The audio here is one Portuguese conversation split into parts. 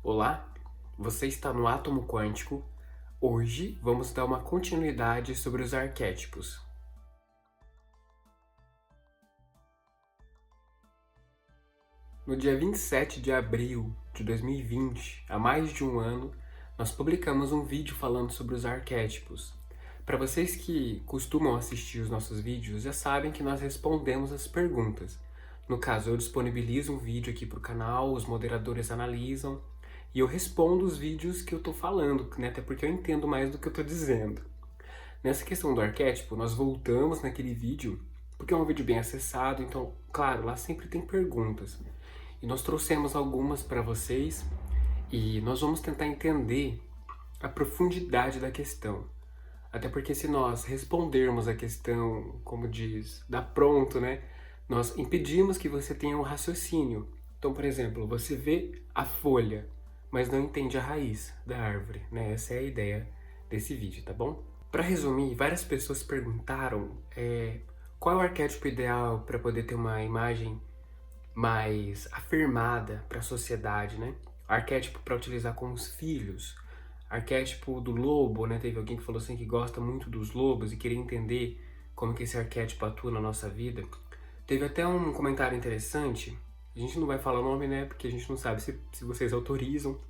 Olá, você está no Átomo Quântico. Hoje vamos dar uma continuidade sobre os arquétipos. No dia 27 de abril de 2020, há mais de um ano, nós publicamos um vídeo falando sobre os arquétipos. Para vocês que costumam assistir os nossos vídeos, já sabem que nós respondemos as perguntas. No caso, eu disponibilizo um vídeo aqui para o canal, os moderadores analisam, e eu respondo os vídeos que eu tô falando, né? Até porque eu entendo mais do que eu tô dizendo. Nessa questão do arquétipo, nós voltamos naquele vídeo, porque é um vídeo bem acessado, então, claro, lá sempre tem perguntas. E nós trouxemos algumas para vocês, e nós vamos tentar entender a profundidade da questão. Até porque se nós respondermos a questão, como diz, dá pronto, né? Nós impedimos que você tenha um raciocínio. Então, por exemplo, você vê a folha, mas não entende a raiz da árvore, né? Essa é a ideia desse vídeo, tá bom? Para resumir, várias pessoas perguntaram qual é o arquétipo ideal para poder ter uma imagem mais afirmada para a sociedade, né? Arquétipo para utilizar com os filhos, arquétipo do lobo, né? Teve alguém que falou assim que gosta muito dos lobos e queria entender como que esse arquétipo atua na nossa vida. Teve até um comentário interessante, a gente não vai falar o nome, né? Porque a gente não sabe se vocês autorizam,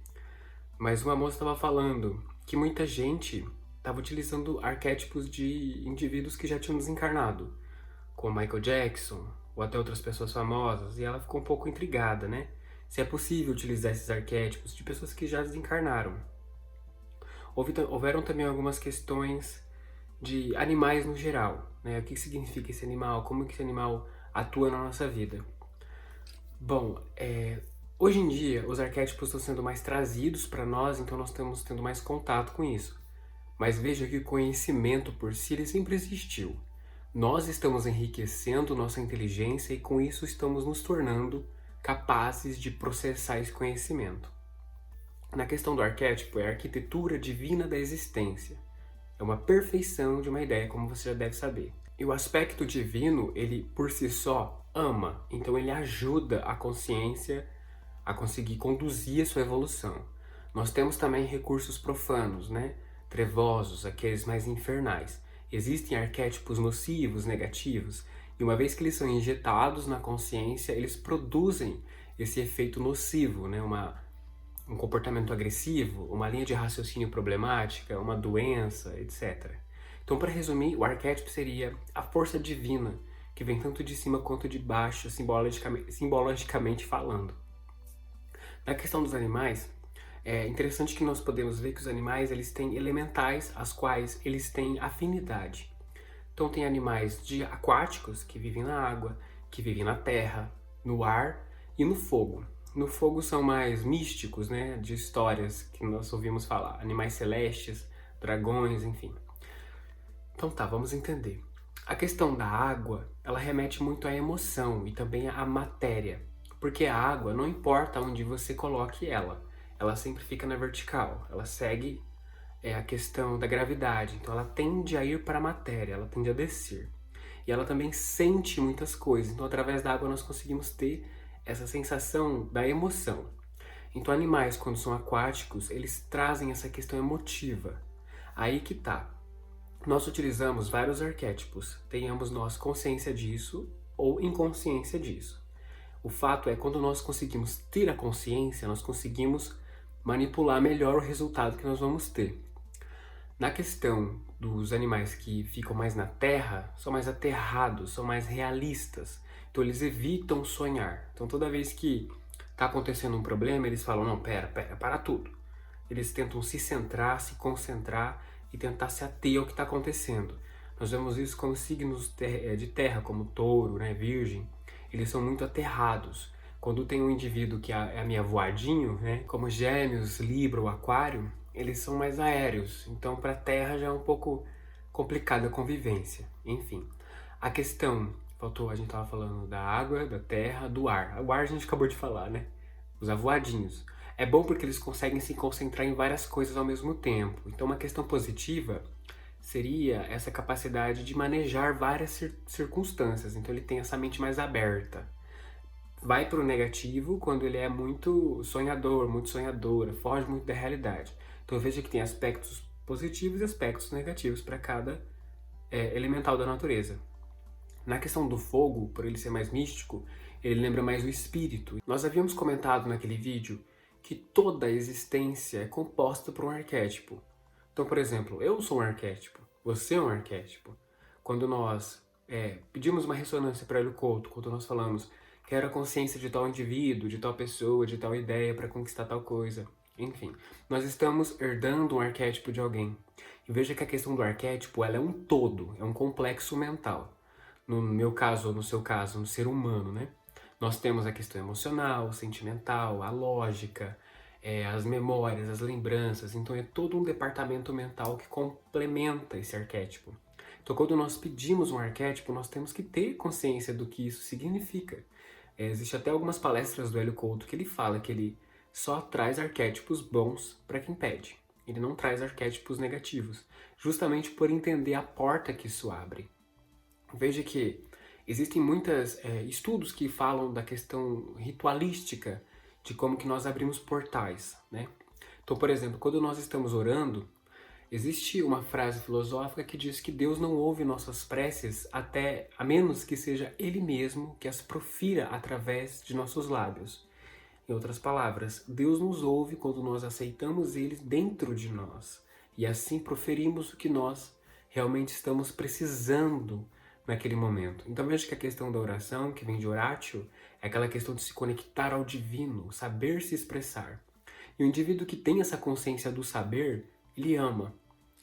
mas uma moça estava falando que muita gente estava utilizando arquétipos de indivíduos que já tinham desencarnado, como Michael Jackson, ou até outras pessoas famosas, e ela ficou um pouco intrigada, né? Se é possível utilizar esses arquétipos de pessoas que já desencarnaram. Houveram também algumas questões de animais no geral, né? O que significa esse animal, como que esse animal atua na nossa vida. Bom, hoje em dia os arquétipos estão sendo mais trazidos para nós, então nós estamos tendo mais contato com isso. Mas veja que o conhecimento por si ele sempre existiu. Nós estamos enriquecendo nossa inteligência e com isso estamos nos tornando capazes de processar esse conhecimento. Na questão do arquétipo, é a arquitetura divina da existência. É uma perfeição de uma ideia, como você já deve saber. E o aspecto divino, ele por si só ama, então ele ajuda a consciência a conseguir conduzir a sua evolução. Nós temos também recursos profanos, né? Trevosos, aqueles mais infernais. Existem arquétipos nocivos, negativos, e uma vez que eles são injetados na consciência, eles produzem esse efeito nocivo, né? Um comportamento agressivo, uma linha de raciocínio problemática, uma doença, etc. Então, para resumir, o arquétipo seria a força divina, que vem tanto de cima quanto de baixo, simbologicamente falando. Na questão dos animais, é interessante que nós podemos ver que os animais eles têm elementais, as quais eles têm afinidade. Então tem animais aquáticos, que vivem na água, que vivem na terra, no ar e no fogo. No fogo são mais místicos, né, de histórias que nós ouvimos falar, animais celestes, dragões, enfim. Então tá, vamos entender. A questão da água, ela remete muito à emoção e também à matéria, porque a água, não importa onde você coloque ela sempre fica na vertical, ela segue a questão da gravidade, então ela tende a ir para a matéria, ela tende a descer. E ela também sente muitas coisas, então através da água nós conseguimos ter essa sensação da emoção. Então animais, quando são aquáticos, eles trazem essa questão emotiva. Aí que tá. Nós utilizamos vários arquétipos, tenhamos nós consciência disso ou inconsciência disso. O fato é, quando nós conseguimos ter a consciência, nós conseguimos manipular melhor o resultado que nós vamos ter. Na questão dos animais que ficam mais na terra, são mais aterrados, são mais realistas. Então eles evitam sonhar. Então toda vez que está acontecendo um problema, eles falam, não, pera, para tudo. Eles tentam se centrar, se concentrar e tentar se ater ao que está acontecendo. Nós vemos isso com os signos de terra, como touro, né, virgem. Eles são muito aterrados. Quando tem um indivíduo que é meio voadinho, né, como gêmeos, libra ou aquário, eles são mais aéreos. Então para a terra já é um pouco complicada a convivência. Enfim, a questão, a gente estava falando da água, da terra, do ar. O ar a gente acabou de falar, né? Os avoadinhos. É bom porque eles conseguem se concentrar em várias coisas ao mesmo tempo. Então uma questão positiva seria essa capacidade de manejar várias circunstâncias. Então ele tem essa mente mais aberta. vai para o negativo quando ele é muito sonhador, muito sonhadora, foge muito da realidade. Então veja que tem aspectos positivos e aspectos negativos para cada elemental da natureza. Na questão do fogo, por ele ser mais místico, ele lembra mais o espírito. Nós havíamos comentado naquele vídeo que toda a existência é composta por um arquétipo. Então, por exemplo, eu sou um arquétipo, você é um arquétipo. Quando nós pedimos uma ressonância para Hélio Couto, quando nós falamos quero a consciência de tal indivíduo, de tal pessoa, de tal ideia para conquistar tal coisa, enfim, nós estamos herdando um arquétipo de alguém. E veja que a questão do arquétipo ela é um todo, é um complexo mental. No meu caso, ou no seu caso, no ser humano, né? Nós temos a questão emocional, sentimental, a lógica, as memórias, as lembranças. Então é todo um departamento mental que complementa esse arquétipo. Então quando nós pedimos um arquétipo, nós temos que ter consciência do que isso significa. Existe até algumas palestras do Hélio Couto que ele fala que ele só traz arquétipos bons para quem pede. Ele não traz arquétipos negativos, justamente por entender a porta que isso abre. Veja que existem muitos estudos que falam da questão ritualística de como que nós abrimos portais, né? Então, por exemplo, quando nós estamos orando, existe uma frase filosófica que diz que Deus não ouve nossas preces até a menos que seja Ele mesmo que as profira através de nossos lábios. Em outras palavras, Deus nos ouve quando nós aceitamos Ele dentro de nós e assim proferimos o que nós realmente estamos precisando naquele momento. Então veja que a questão da oração, que vem de oratio, é aquela questão de se conectar ao divino, saber se expressar. E o indivíduo que tem essa consciência do saber, ele ama.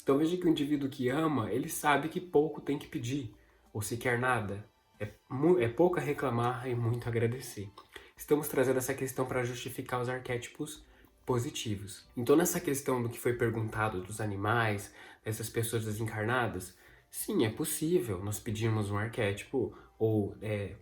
Então veja que o indivíduo que ama, ele sabe que pouco tem que pedir, ou se quer nada. É pouco a reclamar e muito a agradecer. Estamos trazendo essa questão para justificar os arquétipos positivos. Então nessa questão do que foi perguntado dos animais, dessas pessoas desencarnadas, sim, é possível nós pedirmos um arquétipo ou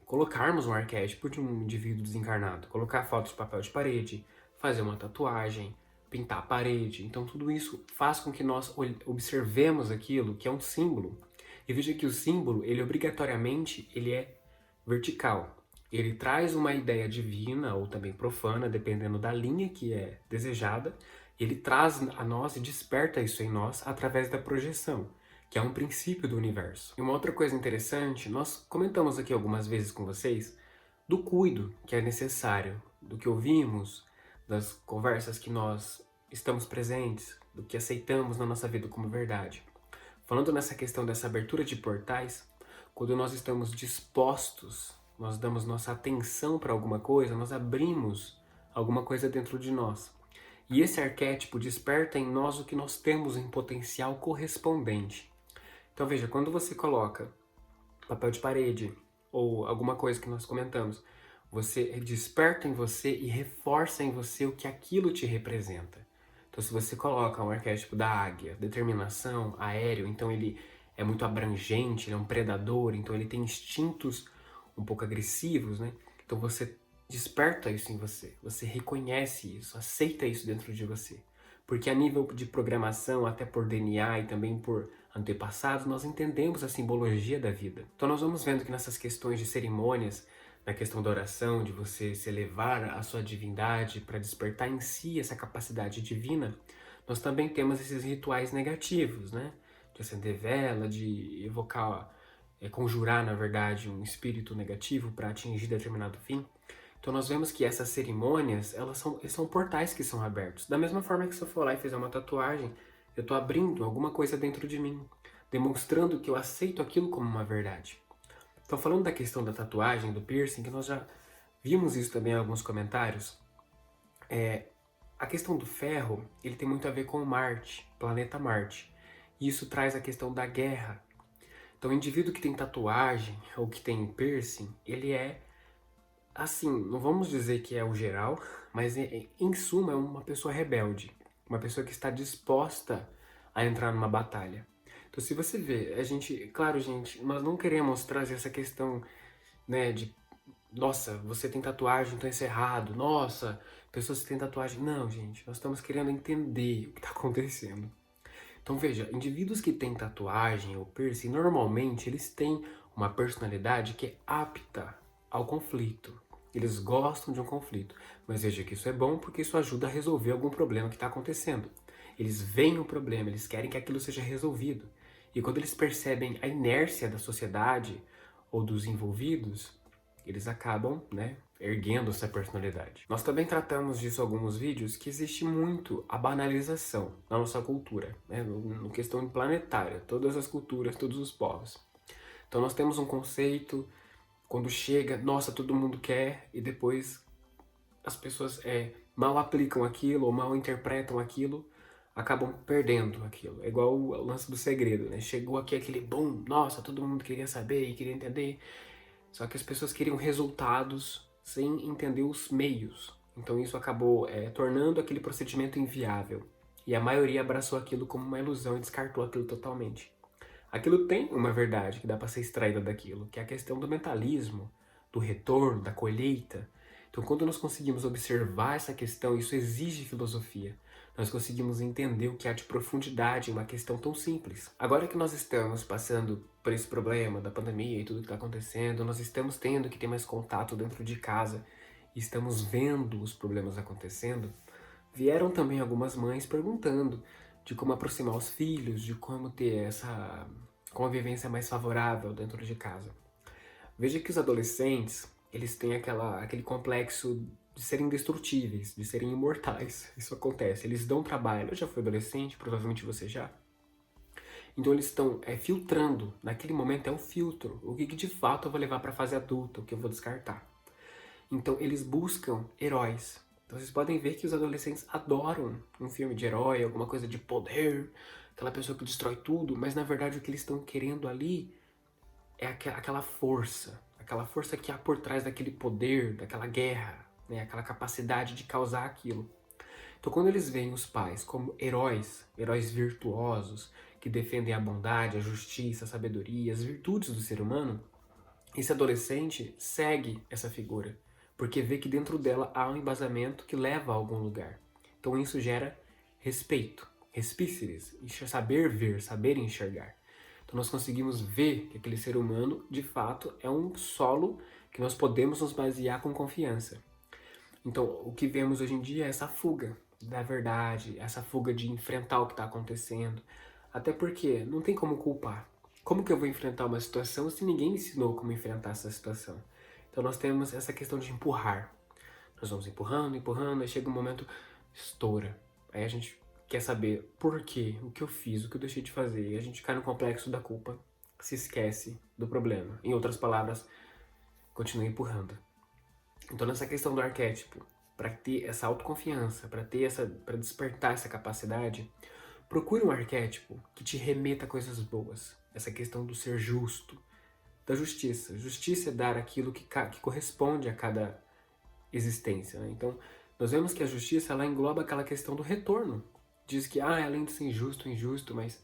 colocarmos um arquétipo de um indivíduo desencarnado, colocar fotos de papel de parede, fazer uma tatuagem, pintar a parede. Então tudo isso faz com que nós observemos aquilo que é um símbolo. E veja que o símbolo, ele obrigatoriamente, ele é vertical. Ele traz uma ideia divina ou também profana, dependendo da linha que é desejada. Ele traz a nós e desperta isso em nós através da projeção, que é um princípio do universo. E uma outra coisa interessante, nós comentamos aqui algumas vezes com vocês do cuido que é necessário, do que ouvimos, das conversas que nós estamos presentes, do que aceitamos na nossa vida como verdade. Falando nessa questão dessa abertura de portais, quando nós estamos dispostos, nós damos nossa atenção para alguma coisa, nós abrimos alguma coisa dentro de nós. E esse arquétipo desperta em nós o que nós temos em potencial correspondente. Então veja, quando você coloca papel de parede ou alguma coisa que nós comentamos, você desperta em você e reforça em você o que aquilo te representa. Então se você coloca um arquétipo da águia, determinação, aéreo, então ele é muito abrangente, ele é um predador, então ele tem instintos um pouco agressivos, né? Então você desperta isso em você, você reconhece isso, aceita isso dentro de você. Porque a nível de programação, até por DNA e também por antepassados, nós entendemos a simbologia da vida. Então nós vamos vendo que nessas questões de cerimônias, na questão da oração, de você se elevar à sua divindade para despertar em si essa capacidade divina, nós também temos esses rituais negativos, né? De acender vela, de evocar, conjurar, na verdade, um espírito negativo para atingir determinado fim. Então nós vemos que essas cerimônias, elas são portais que são abertos. Da mesma forma que se eu for lá e fizer uma tatuagem, eu estou abrindo alguma coisa dentro de mim, demonstrando que eu aceito aquilo como uma verdade. Então falando da questão da tatuagem, do piercing, que nós já vimos isso também em alguns comentários, a questão do ferro, ele tem muito a ver com Marte, planeta Marte. E isso traz a questão da guerra. Então o indivíduo que tem tatuagem ou que tem piercing, ele é assim, não vamos dizer que é o geral, mas em suma é uma pessoa rebelde, uma pessoa que está disposta a entrar numa batalha. Então se você vê, claro gente, nós não queremos trazer essa questão, né, de nossa, você tem tatuagem, então isso é errado, nossa, pessoas que têm tatuagem, não gente, nós estamos querendo entender o que está acontecendo. Então veja, indivíduos que têm tatuagem ou piercing, normalmente eles têm uma personalidade que é apta ao conflito. Eles gostam de um conflito, mas veja que isso é bom porque isso ajuda a resolver algum problema que está acontecendo. Eles veem o problema, eles querem que aquilo seja resolvido. E quando eles percebem a inércia da sociedade ou dos envolvidos, eles acabam, né, erguendo essa personalidade. Nós também tratamos disso em alguns vídeos, que existe muito a banalização na nossa cultura, né, no questão planetária, todas as culturas, todos os povos. Então nós temos um conceito, quando chega, nossa, todo mundo quer, e depois as pessoas mal aplicam aquilo ou mal interpretam aquilo, acabam perdendo aquilo. É igual o lance do segredo, né? Chegou aqui aquele boom, nossa, todo mundo queria saber e queria entender, só que as pessoas queriam resultados sem entender os meios. Então isso acabou tornando aquele procedimento inviável. E a maioria abraçou aquilo como uma ilusão e descartou aquilo totalmente. Aquilo tem uma verdade que dá para ser extraída daquilo, que é a questão do mentalismo, do retorno, da colheita. Então, quando nós conseguimos observar essa questão, isso exige filosofia. Nós conseguimos entender o que há de profundidade em uma questão tão simples. Agora que nós estamos passando por esse problema da pandemia e tudo que está acontecendo, nós estamos tendo que ter mais contato dentro de casa e estamos vendo os problemas acontecendo, vieram também algumas mães perguntando de como aproximar os filhos, de como ter essa convivência mais favorável dentro de casa. Veja que os adolescentes, eles têm aquele complexo de serem indestrutíveis, de serem imortais. Isso acontece, eles dão trabalho. Eu já fui adolescente, provavelmente você já. Então eles estão filtrando, naquele momento é o filtro, o que de fato eu vou levar para a fase adulta, o que eu vou descartar. Então eles buscam heróis. Então vocês podem ver que os adolescentes adoram um filme de herói, alguma coisa de poder, aquela pessoa que destrói tudo, mas na verdade o que eles estão querendo ali é aquela força que há por trás daquele poder, daquela guerra, né? Aquela capacidade de causar aquilo. Então quando eles veem os pais como heróis virtuosos, que defendem a bondade, a justiça, a sabedoria, as virtudes do ser humano, esse adolescente segue essa figura, porque vê que dentro dela há um embasamento que leva a algum lugar. Então isso gera respeito, respíceres, saber ver, saber enxergar. Então nós conseguimos ver que aquele ser humano, de fato, é um solo que nós podemos nos basear com confiança. Então o que vemos hoje em dia é essa fuga da verdade, essa fuga de enfrentar o que está acontecendo. Até porque não tem como culpar. Como que eu vou enfrentar uma situação se ninguém me ensinou como enfrentar essa situação? Então nós temos essa questão de empurrar. Nós vamos empurrando, empurrando, aí chega um momento, estoura. Aí a gente quer saber por quê, o que eu fiz, o que eu deixei de fazer. E a gente cai no complexo da culpa, se esquece do problema. Em outras palavras, continua empurrando. Então nessa questão do arquétipo, para ter essa autoconfiança, para despertar essa capacidade, procure um arquétipo que te remeta a coisas boas. Essa questão do ser justo, da justiça. Justiça é dar aquilo que corresponde a cada existência, né? Então, nós vemos que a justiça, ela engloba aquela questão do retorno. Diz que, além de ser injusto, mas...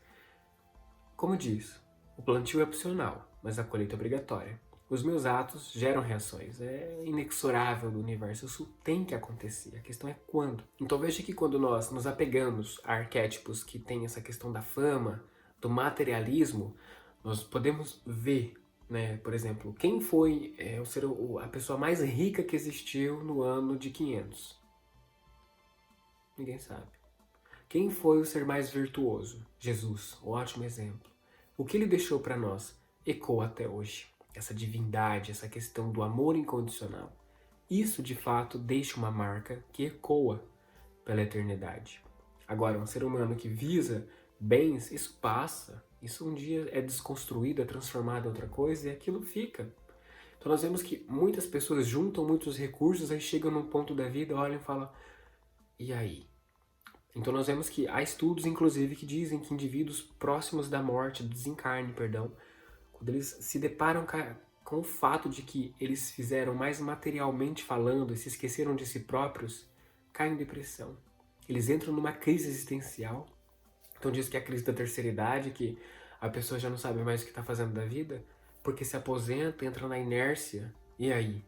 Como diz, o plantio é opcional, mas a colheita é obrigatória. Os meus atos geram reações, é inexorável do universo, isso tem que acontecer, a questão é quando. Então veja que quando nós nos apegamos a arquétipos que têm essa questão da fama, do materialismo, nós podemos ver, né, por exemplo, quem foi a pessoa mais rica que existiu no ano de 500? Ninguém sabe. Quem foi o ser mais virtuoso? Jesus, um ótimo exemplo. O que ele deixou para nós ecoa até hoje. Essa divindade, essa questão do amor incondicional. Isso, de fato, deixa uma marca que ecoa pela eternidade. Agora, um ser humano que visa bens, isso passa. Isso um dia é desconstruído, é transformado em outra coisa e aquilo fica. Então nós vemos que muitas pessoas juntam muitos recursos, aí chegam num ponto da vida, olham e falam, e aí? Então nós vemos que há estudos, inclusive, que dizem que indivíduos próximos da morte, do desencarne, perdão, quando eles se deparam com o fato de que eles fizeram mais materialmente falando e se esqueceram de si próprios, caem em depressão. Eles entram numa crise existencial. Então diz que é a crise da terceira idade, que a pessoa já não sabe mais o que está fazendo da vida, porque se aposenta, entra na inércia. E aí?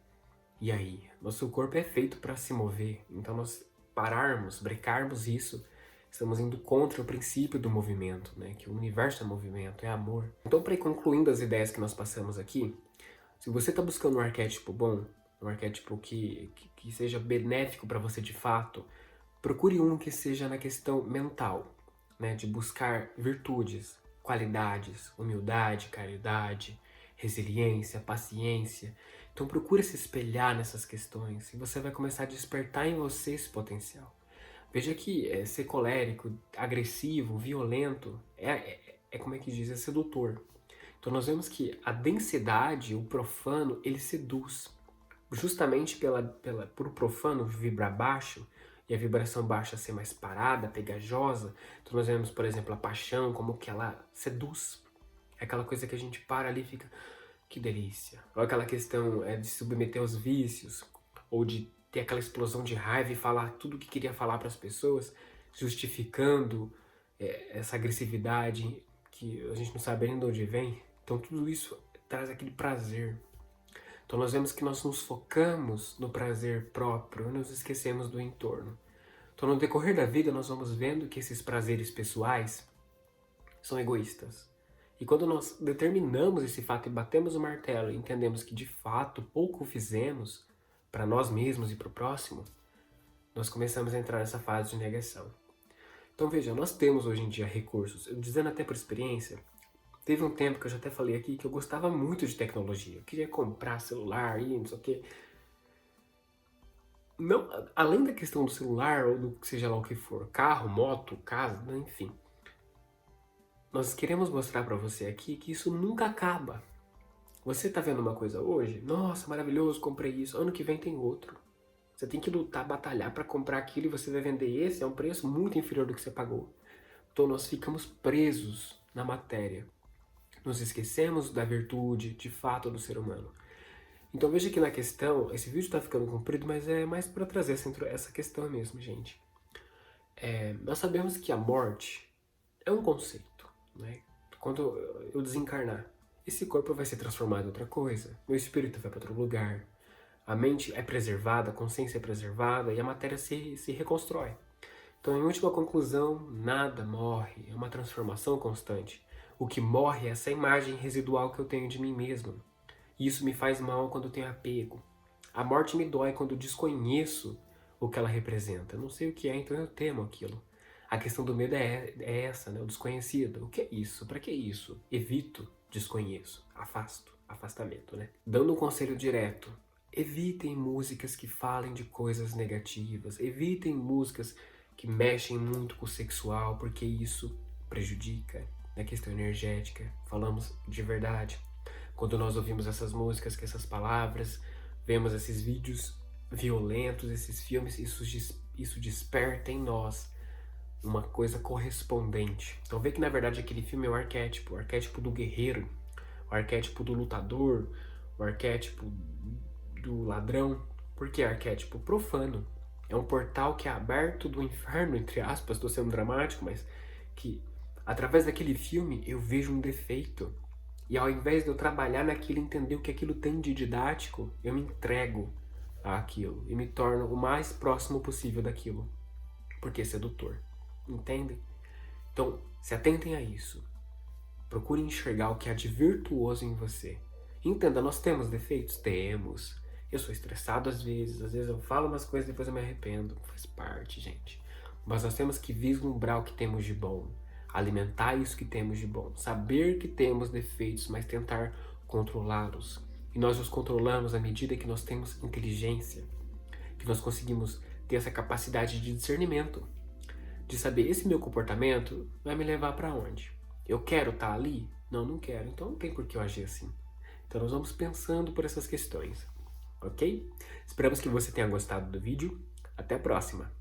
E aí? Nosso corpo é feito para se mover. Então nós pararmos, brecarmos isso, estamos indo contra o princípio do movimento, né? Que o universo é movimento, é amor. Então, para ir concluindo as ideias que nós passamos aqui, se você está buscando um arquétipo bom, um arquétipo que seja benéfico para você de fato, procure um que seja na questão mental, né? De buscar virtudes, qualidades, humildade, caridade, resiliência, paciência. Então procure se espelhar nessas questões e você vai começar a despertar em você esse potencial. Veja que ser colérico, agressivo, violento, como é que diz, é sedutor. Então nós vemos que a densidade, o profano, ele seduz. Justamente por o profano vibrar baixo, e a vibração baixa ser mais parada, pegajosa, então nós vemos, por exemplo, a paixão, como que ela seduz. É aquela coisa que a gente para ali e fica, que delícia. Ou aquela questão de submeter aos vícios, ou de ter aquela explosão de raiva e falar tudo o que queria falar para as pessoas, justificando essa agressividade que a gente não sabe nem de onde vem. Então tudo isso traz aquele prazer. Então nós vemos que nós nos focamos no prazer próprio e nos esquecemos do entorno. Então no decorrer da vida nós vamos vendo que esses prazeres pessoais são egoístas. E quando nós determinamos esse fato e batemos o martelo e entendemos que de fato pouco fizemos para nós mesmos e para o próximo, nós começamos a entrar nessa fase de negação. Então veja, nós temos hoje em dia recursos, eu dizendo até por experiência, teve um tempo que eu já até falei aqui que eu gostava muito de tecnologia, eu queria comprar celular e não sei o que. Não, além da questão do celular ou do seja lá o que for, carro, moto, casa, enfim. Nós queremos mostrar para você aqui que isso nunca acaba. Você tá vendo uma coisa hoje? Nossa, maravilhoso, comprei isso. Ano que vem tem outro. Você tem que lutar, batalhar para comprar aquilo e você vai vender esse a um preço muito inferior do que você pagou. Então nós ficamos presos na matéria. Nos esquecemos da virtude, de fato, do ser humano. Então veja que na questão, esse vídeo está ficando comprido, mas é mais para trazer essa questão mesmo, gente. Nós sabemos que a morte é um conceito, né? Quando eu desencarnar, esse corpo vai ser transformado em outra coisa, meu espírito vai para outro lugar, a mente é preservada, a consciência é preservada e a matéria se reconstrói. Então, em última conclusão, nada morre, é uma transformação constante. O que morre é essa imagem residual que eu tenho de mim mesmo. E isso me faz mal quando eu tenho apego. A morte me dói quando eu desconheço o que ela representa. Eu não sei o que é, então eu temo aquilo. A questão do medo é essa, né? O desconhecido. O que é isso? Para que isso? Evito, desconheço, afasto, afastamento, né? Dando um conselho direto, evitem músicas que falem de coisas negativas, evitem músicas que mexem muito com o sexual, porque isso prejudica na questão energética. Falamos de verdade. Quando nós ouvimos essas músicas, que essas palavras, vemos esses vídeos violentos, esses filmes, isso desperta em nós uma coisa correspondente. Então vê que na verdade aquele filme é o arquétipo do guerreiro, o arquétipo do lutador, o arquétipo do ladrão. Por que arquétipo? Profano. É um portal que é aberto do inferno, entre aspas, estou sendo dramático, mas que através daquele filme eu vejo um defeito. E ao invés de eu trabalhar naquilo, entender o que aquilo tem de didático, eu me entrego àquilo e me torno o mais próximo possível daquilo. Porque é sedutor. Entendem? Então, se atentem a isso. Procurem enxergar o que há de virtuoso em você. Entenda, nós temos defeitos? Temos. Eu sou estressado às vezes eu falo umas coisas e depois eu me arrependo. Faz parte, gente. Mas nós temos que vislumbrar o que temos de bom. Alimentar isso que temos de bom. Saber que temos defeitos, mas tentar controlá-los. E nós os controlamos à medida que nós temos inteligência. Que nós conseguimos ter essa capacidade de discernimento. De saber, esse meu comportamento vai me levar para onde? Eu quero estar ali? Não, não quero. Então não tem por que eu agir assim. Então nós vamos pensando por essas questões. Ok? Esperamos que você tenha gostado do vídeo. Até a próxima!